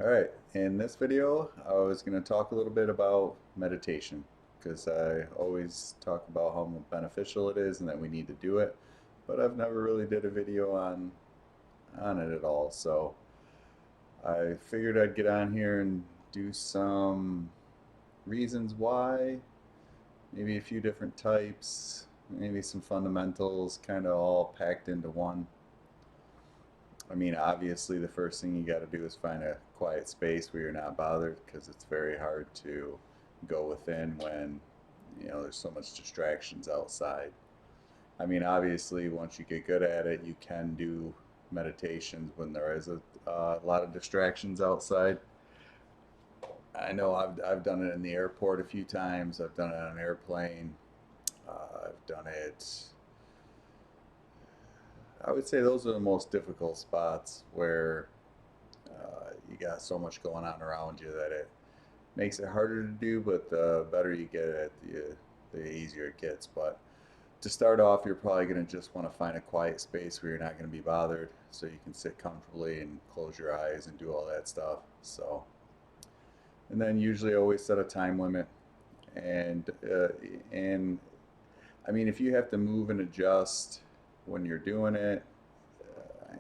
Alright, in this video I was going to talk a little bit about meditation because I always talk about how beneficial it is and that we need to do it, but I've never really did a video on it at all. So I figured I'd get on here and do some reasons why, maybe a few different types, maybe some fundamentals kind of all packed into one. I mean, obviously, the first thing you got to do is find a quiet space where you're not bothered because it's very hard to go within when, there's so much distractions outside. I mean, obviously, once you get good at it, you can do meditations when there is a lot of distractions outside. I know I've done it in the airport a few times. I've done it on an airplane. I've done it. I would say those are the most difficult spots where you got so much going on around you that it makes it harder to do, but the better you get at it, the easier it gets. But to start off, you're probably going to just want to find a quiet space where you're not going to be bothered so you can sit comfortably and close your eyes and do all that stuff. So, and then usually always set a time limit. And I mean, if you have to move and adjust when you're doing it,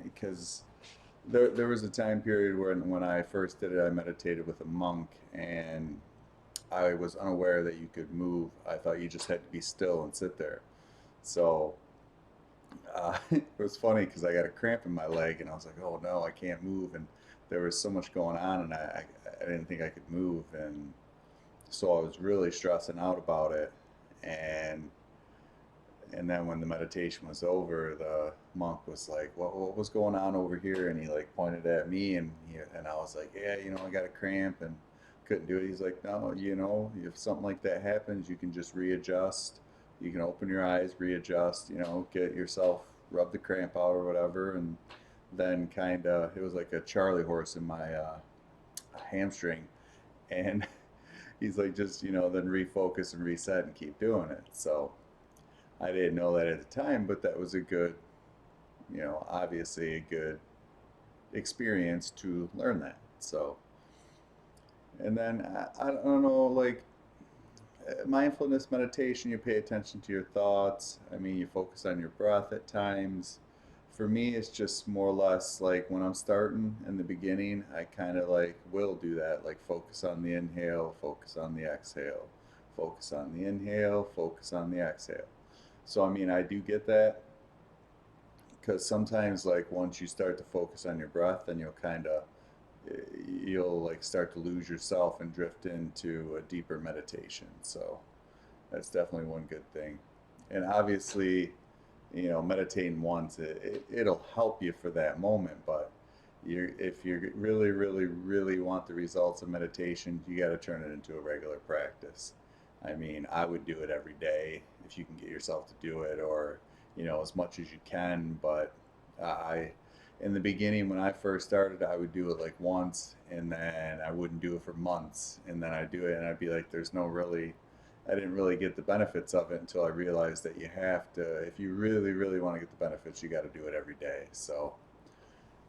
because there was a time period when I first did it, I meditated with a monk, and I was unaware that you could move. I thought you just had to be still and sit there. So it was funny because I got a cramp in my leg, and I was like, "Oh no, I can't move." And there was so much going on, and I didn't think I could move, and so I was really stressing out about it. And and then when the meditation was over, the monk was like, what was going on over here?" And he like pointed at me, and I was like, "Yeah, I got a cramp and couldn't do it." He's like, "No, if something like that happens, you can just readjust. You can open your eyes, readjust, get yourself, rub the cramp out or whatever." And then kind of, it was like a Charlie horse in my hamstring. And he's like, just, then refocus and reset and keep doing it. So I didn't know that at the time, but that was a good, obviously a good experience to learn that. So, and then I don't know, like mindfulness meditation, you pay attention to your thoughts. I mean, you focus on your breath at times. For me, it's just more or less like when I'm starting in the beginning, I kind of like will do that, like focus on the inhale, focus on the exhale, focus on the inhale, focus on the exhale. So, I mean, I do get that, because sometimes like once you start to focus on your breath, then you'll like start to lose yourself and drift into a deeper meditation. So that's definitely one good thing. And obviously, meditating once, it'll help you for that moment, but if you really really really want the results of meditation, you got to turn it into a regular practice. I mean, I would do it every day if you can get yourself to do it, or as much as you can. But I in the beginning, when I first started, I would do it like once, and then I wouldn't do it for months, and then I'd do it and I'd be like, there's no really, I didn't really get the benefits of it until I realized that you have to, if you really really want to get the benefits, you got to do it every day. So,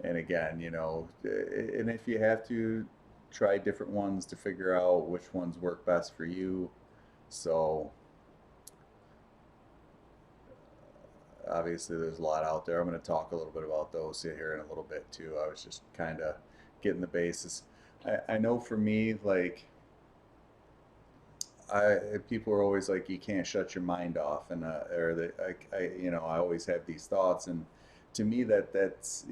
and again, and if you have to, try different ones to figure out which ones work best for you. So obviously there's a lot out there. I'm going to talk a little bit about those here in a little bit too. I was just kind of getting the basis. I know for me, like, people are always like, you can't shut your mind off, and or that I always have these thoughts, and to me that's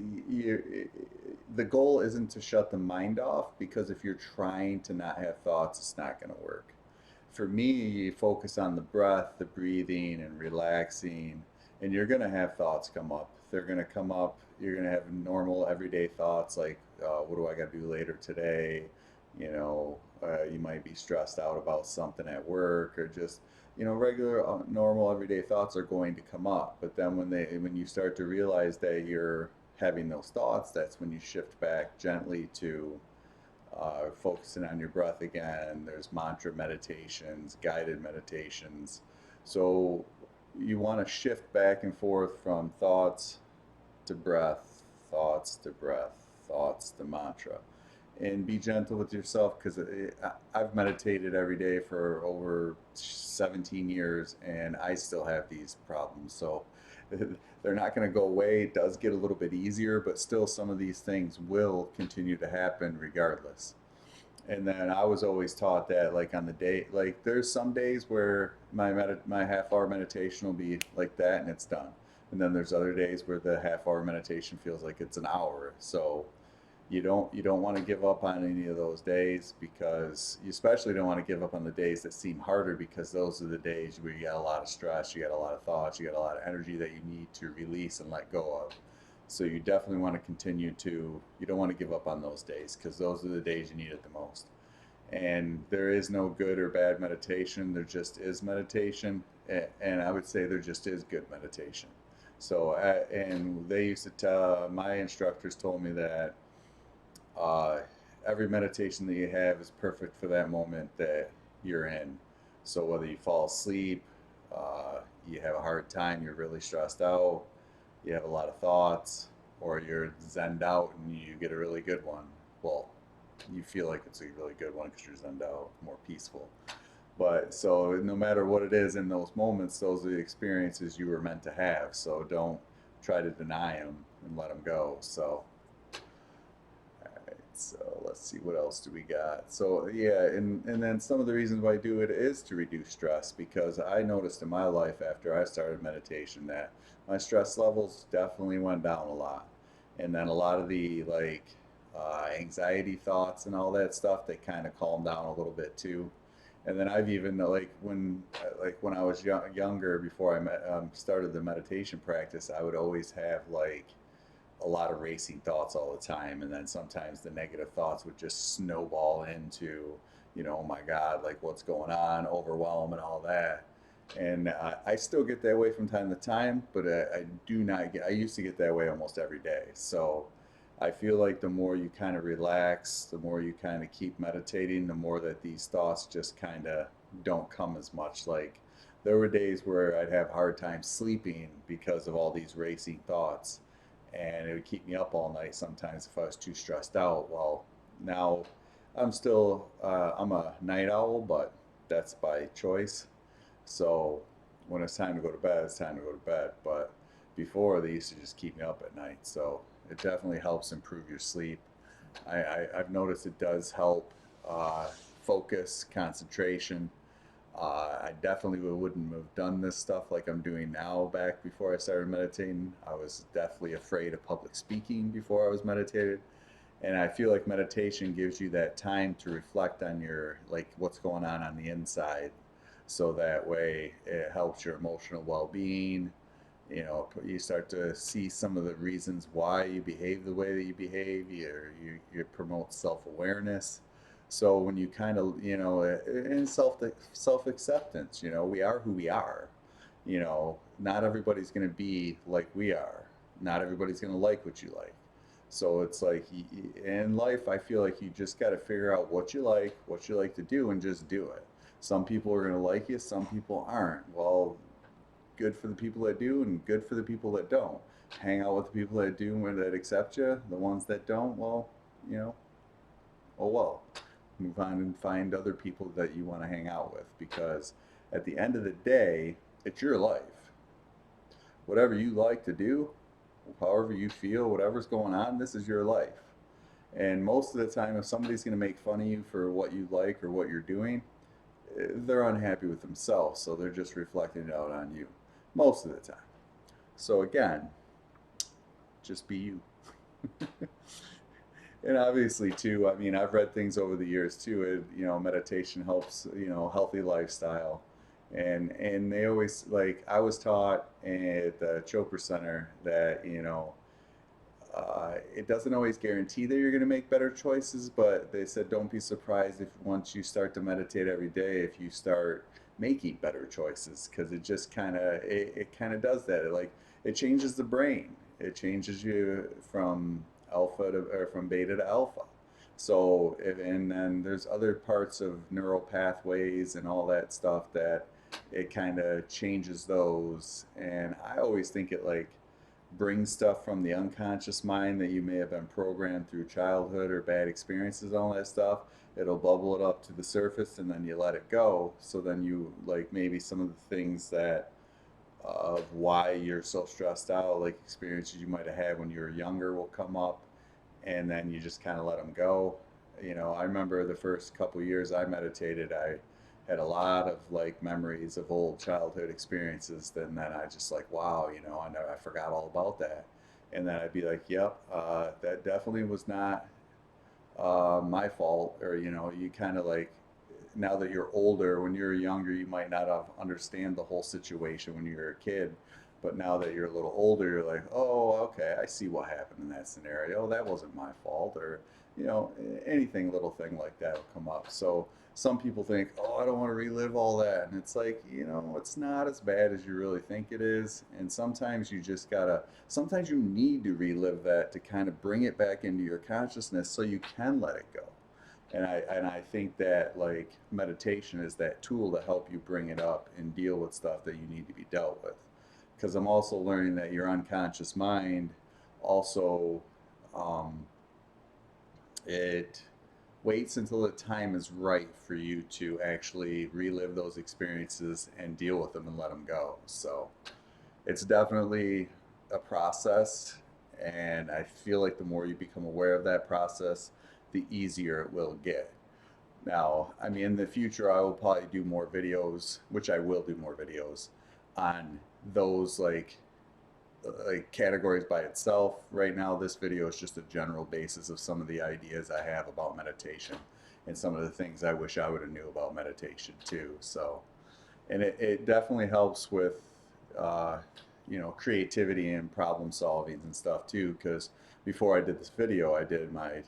the goal isn't to shut the mind off, because if you're trying to not have thoughts, it's not going to work. For me, you focus on the breath, the breathing, and relaxing, and you're going to have thoughts come up. They're going to come up. You're going to have normal everyday thoughts like, what do I got to do later today? You might be stressed out about something at work, or just, regular, normal, everyday thoughts are going to come up. But then when you start to realize that you're having those thoughts, that's when you shift back gently to focusing on your breath again. There's mantra meditations, guided meditations. So you want to shift back and forth from thoughts to breath, thoughts to breath, thoughts to mantra. and be gentle with yourself, because I've meditated every day for over 17 years and I still have these problems. So they're not going to go away. It does get a little bit easier, but still some of these things will continue to happen regardless. And then I was always taught that, like, on the day, like, there's some days where my half-hour meditation will be like that and it's done. And then there's other days where the half-hour meditation feels like it's an hour. So you don't want to give up on any of those days, because you especially don't want to give up on the days that seem harder, because those are the days where you got a lot of stress, you got a lot of thoughts, you got a lot of energy that you need to release and let go of. So you definitely want to continue to, you don't want to give up on those days, because those are the days you need it the most. And there is no good or bad meditation, there just is meditation. And I would say there just is good meditation. So and they used to tell, my instructors told me that uh, every meditation that you have is perfect for that moment that you're in. So whether you fall asleep, you have a hard time, you're really stressed out, you have a lot of thoughts, or you're zenned out and you get a really good one. Well, you feel like it's a really good one because you're zenned out, more peaceful. But so no matter what it is in those moments, those are the experiences you were meant to have. So don't try to deny them and let them go. So so let's see, what else do we got? So yeah, and then some of the reasons why I do it is to reduce stress, because I noticed in my life after I started meditation that my stress levels definitely went down a lot. And then a lot of the, like, anxiety thoughts and all that stuff, they kind of calmed down a little bit too. And then I've even, like when I was younger, before started the meditation practice, I would always have like a lot of racing thoughts all the time, and then sometimes the negative thoughts would just snowball into, oh my God, like, what's going on, overwhelm and all that. And I still get that way from time to time, but I do not get, I used to get that way almost every day. So I feel like the more you kind of relax, the more you kind of keep meditating, the more that these thoughts just kind of don't come as much. Like, there were days where I'd have a hard time sleeping because of all these racing thoughts, and it would keep me up all night sometimes if I was too stressed out. Well, now I'm a night owl, but that's by choice. So when it's time to go to bed, it's time to go to bed. But before, they used to just keep me up at night. So it definitely helps improve your sleep. I've noticed it does help uh, focus, concentration. I definitely wouldn't have done this stuff like I'm doing now back before I started meditating. I was definitely afraid of public speaking before I was meditated. And I feel like meditation gives you that time to reflect on your, like, what's going on the inside. So that way it helps your emotional well-being. You start to see some of the reasons why you behave the way that you behave. You promote self-awareness. So when you kind of, in self-acceptance, we are who we are. Not everybody's going to be like we are. Not everybody's going to like what you like. So it's like, in life, I feel like you just got to figure out what you like to do, and just do it. Some people are going to like you, some people aren't. Well, good for the people that do, and good for the people that don't. Hang out with the people that do and that accept you. The ones that don't, well, you know, oh well. Move on and find other people that you want to hang out with, because at the end of the day, it's your life. Whatever you like to do, however you feel, whatever's going on, this is your life. And most of the time, if somebody's going to make fun of you for what you like or what you're doing, they're unhappy with themselves, so they're just reflecting it out on you most of the time. So again, just be you. And obviously too, I mean, I've read things over the years too. Meditation helps, healthy lifestyle. And they always, like, I was taught at the Chopra Center that, it doesn't always guarantee that you're going to make better choices, but they said don't be surprised if once you start to meditate every day, if you start making better choices, because it just kind of does that. It changes the brain. It changes you from alpha to, or from beta to alpha. So and then there's other parts of neural pathways and all that stuff that it kind of changes those. And I always think it like bring stuff from the unconscious mind that you may have been programmed through childhood or bad experiences, all that stuff. It'll bubble it up to the surface and then you let it go. So then you, like, maybe some of the things that of why you're so stressed out, like experiences you might have had when you were younger, will come up, and then you just kind of let them go. You know, I remember the first couple years I meditated, I had a lot of like memories of old childhood experiences. Then I just like, wow, you know, I forgot all about that. And then I'd be like, yep, that definitely was not my fault. Or, you know, you kind of like, now that you're older, when you're younger, you might not have understand the whole situation when you were a kid. But now that you're a little older, you're like, oh, okay, I see what happened in that scenario. That wasn't my fault. Or, you know, anything, little thing like that will come up. So some people think, oh, I don't want to relive all that. And it's like, you know, it's not as bad as you really think it is. And sometimes you just gotta, sometimes you need to relive that to kind of bring it back into your consciousness so you can let it go. And I think that like meditation is that tool to help you bring it up and deal with stuff that you need to be dealt with. Because I'm also learning that your unconscious mind also um, it waits until the time is right for you to actually relive those experiences and deal with them and let them go. So it's definitely a process, and I feel like the more you become aware of that process, the easier it will get. Now, I mean, in the future, I will probably do more videos, which I will do more videos on those like categories by itself. Right now, this video is just a general basis of some of the ideas I have about meditation and some of the things I wish I would have knew about meditation too. So, and it definitely helps with uh, you know, creativity and problem solving and stuff too, because before I did this video I did my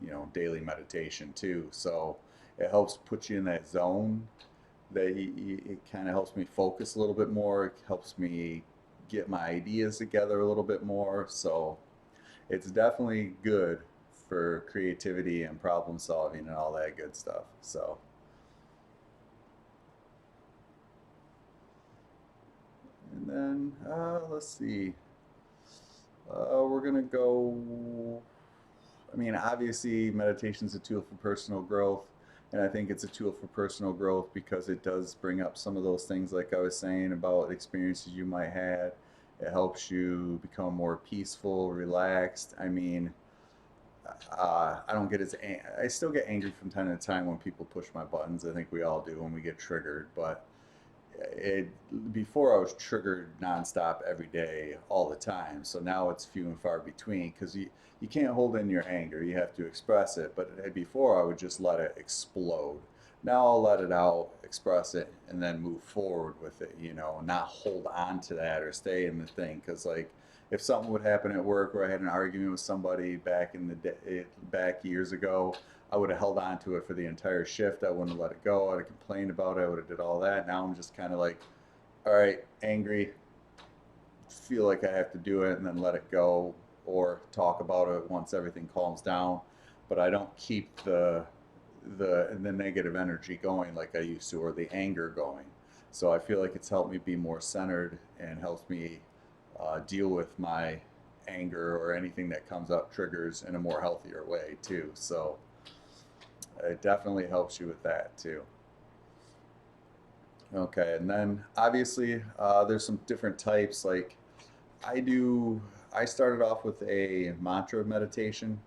you know, daily meditation too, so it helps put you in that zone that it kind of helps me focus a little bit more. It helps me get my ideas together a little bit more, so it's definitely good for creativity and problem solving and all that good stuff. So, and then let's see. We're gonna go. I mean, obviously, meditation is a tool for personal growth, and I think it's a tool for personal growth because it does bring up some of those things, like I was saying about experiences you might have. It helps you become more peaceful, relaxed. I mean, I don't get I still get angry from time to time when people push my buttons. I think we all do when we get triggered, but it before I was triggered nonstop every day all the time, so now it's few and far between because you can't hold in your anger, you have to express it. But before I would just let it explode. Now I'll let it out, express it, and then move forward with it, you know, not hold on to that or stay in the thing. Because like if something would happen at work where I had an argument with somebody back in the day, back years ago, I would have held on to it for the entire shift. I wouldn't have let it go. I'd have complained about it. I would have did all that. Now I'm just kind of like, all right, angry, feel like I have to do it and then let it go, or talk about it once everything calms down. But I don't keep the negative energy going like I used to, or the anger going. So I feel like it's helped me be more centered and helps me deal with my anger or anything that comes up triggers in a more healthier way too. So it definitely helps you with that too. Okay, and then obviously there's some different types. Like I do, I started off with a mantra meditation.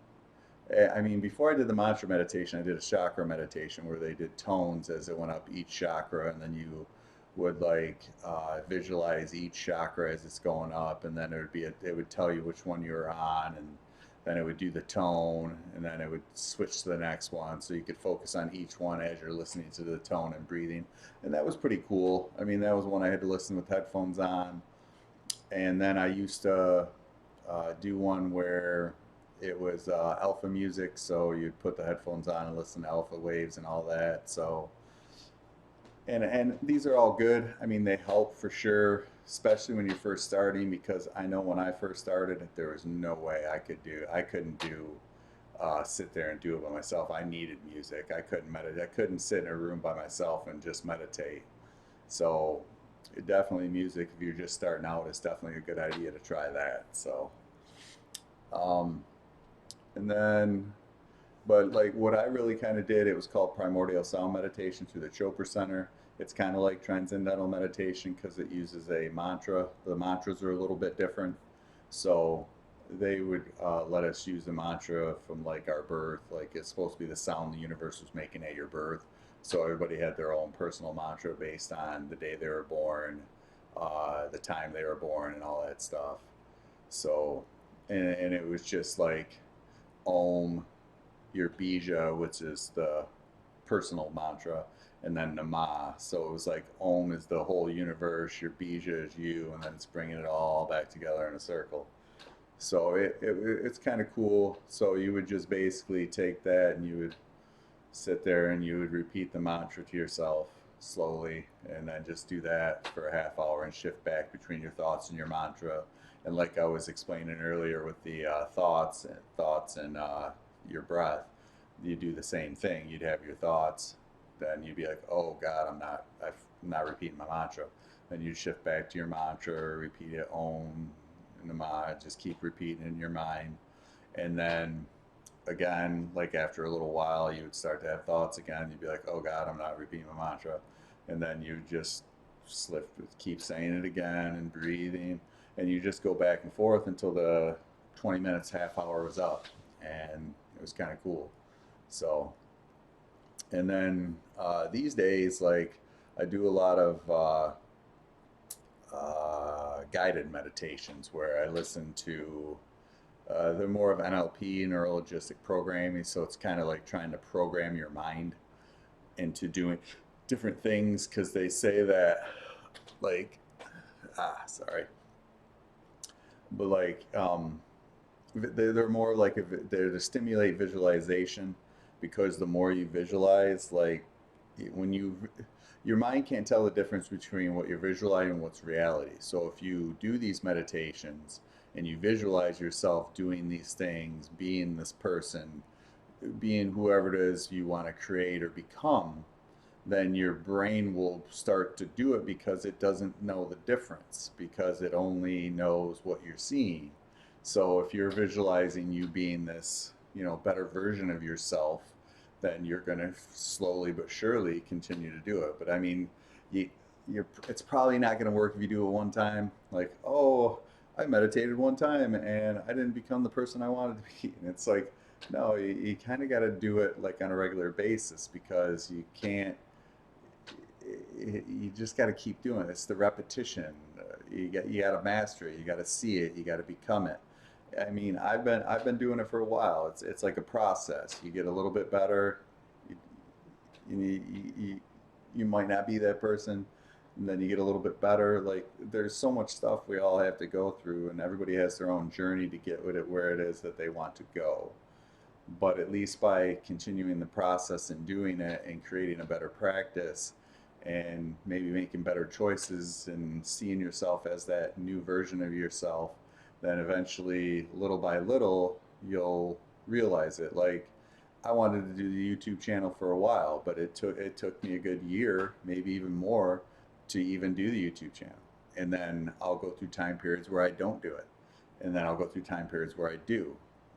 I mean, before I did the mantra meditation, I did a chakra meditation where they did tones as it went up each chakra, and then you would like visualize each chakra as it's going up, and then it would be it would tell you which one you're on, and then it would do the tone, and then it would switch to the next one, so you could focus on each one as you're listening to the tone and breathing, and that was pretty cool. I mean, that was one I had to listen with headphones on, and then I used to do one where it was alpha music, so you'd put the headphones on and listen to alpha waves and all that. So, and these are all good. I mean, they help for sure, especially when you're first starting. Because I know when I first started, there was no way I couldn't do sit there and do it by myself. I needed music. I couldn't meditate. I couldn't sit in a room by myself and just meditate. So definitely music. If you're just starting out, it's definitely a good idea to try that. So, um, and then, but like what I really kind of did, it was called Primordial Sound Meditation through the Chopra Center. It's kind of like transcendental meditation because it uses a mantra. The mantras are a little bit different. So they would let us use the mantra from like our birth. Like it's supposed to be the sound the universe was making at your birth. So everybody had their own personal mantra based on the day they were born, the time they were born, and all that stuff. So, and it was just like Om, your bija, which is the personal mantra, and then Nama. So it was like Om is the whole universe, your bija is you, and then it's bringing it all back together in a circle. So it's kind of cool. So you would just basically take that and you would sit there and you would repeat the mantra to yourself slowly, and then just do that for a half hour and shift back between your thoughts and your mantra. And like I was explaining earlier with the thoughts and your breath, you do the same thing. You'd have your thoughts, then you'd be like, "Oh God, I'm not repeating my mantra." Then you shift back to your mantra, repeat it, Om, Nama, just keep repeating in your mind, and then again, like after a little while, you would start to have thoughts again. You'd be like, "Oh God, I'm not repeating my mantra," and then you just keep saying it again and breathing, and you just go back and forth until the 20 minutes, half hour was up, and it was kind of cool. So, and then these days, like I do a lot of guided meditations where I listen to they're more of NLP, neuro linguistic programming, so it's kind of like trying to program your mind into doing different things because they say that, like, sorry, but like, they're more like they're to stimulate visualization because the more you visualize, like, when your mind can't tell the difference between what you're visualizing and what's reality. So if you do these meditations and you visualize yourself doing these things, being this person, being whoever it is you want to create or become, then your brain will start to do it because it doesn't know the difference, because it only knows what you're seeing. So if you're visualizing you being this, better version of yourself, then you're going to slowly but surely continue to do it. But I mean, you, it's probably not going to work if you do it one time. Like, oh, I meditated one time and I didn't become the person I wanted to be. And it's like, no, you kind of got to do it like on a regular basis because you can't. You just got to keep doing it. It's the repetition. You got to master it. You got to see it. You got to become it. I mean, I've been doing it for a while. It's like a process. You get a little bit better. You, you might not be that person, and then you get a little bit better. Like there's so much stuff we all have to go through, and everybody has their own journey to get with it where it is that they want to go. But at least by continuing the process and doing it and creating a better practice and maybe making better choices and seeing yourself as that new version of yourself, then eventually, little by little, you'll realize it. Like I wanted to do the YouTube channel for a while, but it took me a good year, maybe even more, to even do the YouTube channel. And then I'll go through time periods where I don't do it, and then I'll go through time periods where I do.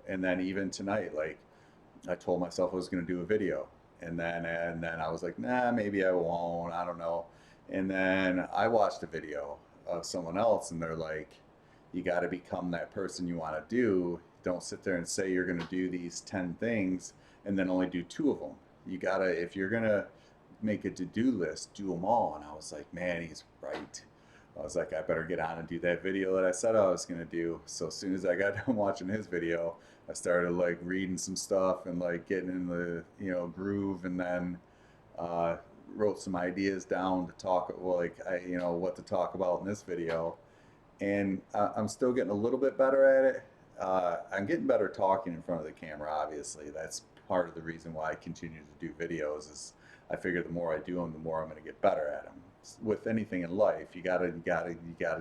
And then even tonight, like I told myself I was going to do a video, and then I was like, nah, maybe I won't. I don't know. And then I watched a video of someone else, and they're like, you got to become that person you want to do. Don't sit there and say you're going to do these 10 things and then only do two of them. You got to, if you're going to make a to-do list, do them all. And I was like, man, he's right. I was like, I better get on and do that video that I said I was going to do. So as soon as I got done watching his video, I started like reading some stuff and like getting in the, groove, and then uh, wrote some ideas down to talk, well, like what to talk about in this video. And I'm still getting a little bit better at it. I'm getting better talking in front of the camera. Obviously, that's part of the reason why I continue to do videos. Is I figure the more I do them, the more I'm going to get better at them. With anything in life, you gotta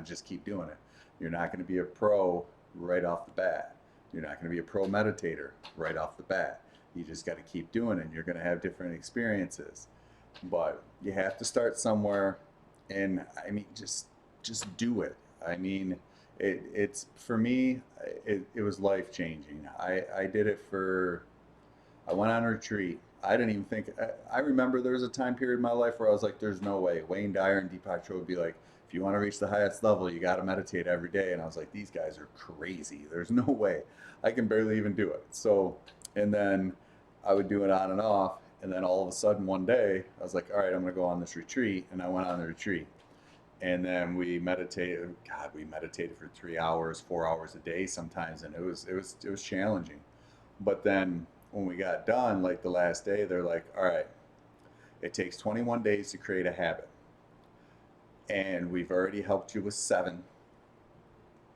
just keep doing it. You're not going to be a pro right off the bat. You're not going to be a pro meditator right off the bat. You just got to keep doing it. You're going to have different experiences, but you have to start somewhere. And I mean, just do it. I mean, it's for me, it was life changing. I did it for, I went on a retreat. I didn't even think, I remember there was a time period in my life where I was like, there's no way. Wayne Dyer and Deepak Chopra would be like, if you want to reach the highest level, you got to meditate every day. And I was like, these guys are crazy. There's no way. I can barely even do it. So, and then I would do it on and off. And then all of a sudden one day, I was like, all right, I'm going to go on this retreat. And I went on the retreat. And then we meditated. God, we meditated for 3 hours, 4 hours a day sometimes, and it was challenging. But then when we got done, like the last day, they're like, all right, it takes 21 days to create a habit, and we've already helped you with 7.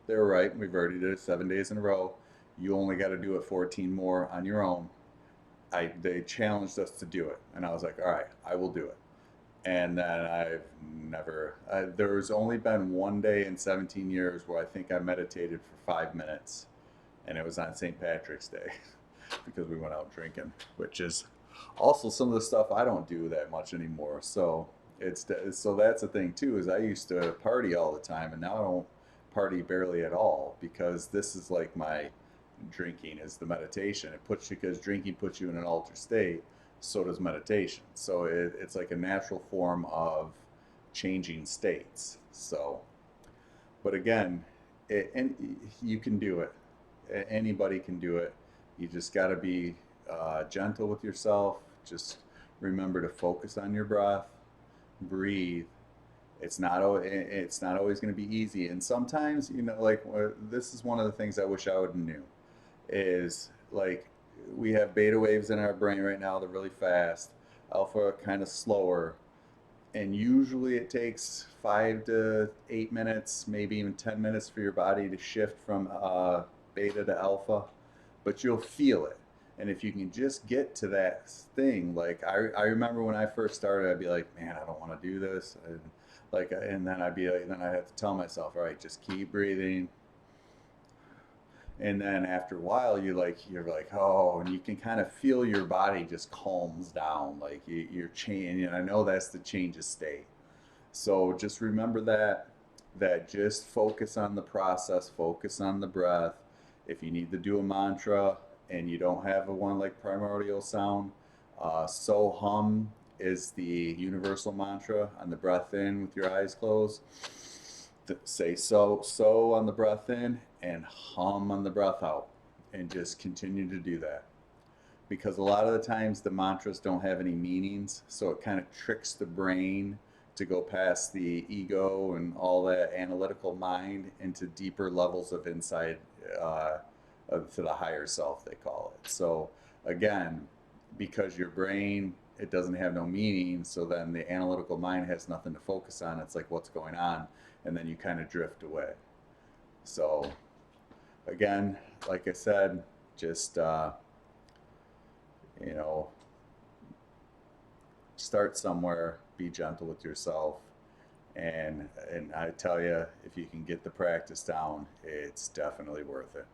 They were right. We've already did it 7 days in a row. You only got to do it 14 more on your own. They challenged us to do it, and I was like, all right, I will do it. And then I've never, there's only been one day in 17 years where I think I meditated for 5 minutes, and it was on St. Patrick's Day because we went out drinking, which is also some of the stuff I don't do that much anymore. So so that's the thing too, is I used to party all the time, and now I don't party barely at all because this is like my drinking is the meditation. It puts you, because drinking puts you in an altered state, so does meditation. So it's like a natural form of changing states. So, but again, and you can do it. Anybody can do it. You just got to be gentle with yourself. Just remember to focus on your breath, breathe. It's not always going to be easy, and sometimes like this is one of the things I wish I would have knew is like we have beta waves in our brain right now. They're really fast. Alpha kind of slower, and usually it takes 5 to 8 minutes, maybe even 10 minutes for your body to shift from beta to alpha. But you'll feel it, and if you can just get to that thing, like I remember when I first started, I'd be like, man, I don't want to do this. And then I'd be like, then I'd have to tell myself, all right, just keep breathing, and then after a while you're like, oh, and you can kind of feel your body just calms down, like you're changing. And I know that's the change of state. So just remember that just focus on the process, focus on the breath. If you need to do a mantra and you don't have a one like primordial sound, so hum is the universal mantra on the breath in with your eyes closed. Say so on the breath in and hum on the breath out, and just continue to do that, because a lot of the times the mantras don't have any meanings, so it kind of tricks the brain to go past the ego and all that analytical mind into deeper levels of inside, uh, to the higher self they call it. So again, because your brain, it doesn't have no meaning, so then the analytical mind has nothing to focus on. It's like, what's going on? And then you kind of drift away. So again, like I said, just you know start somewhere, be gentle with yourself, and I tell you, if you can get the practice down, it's definitely worth it.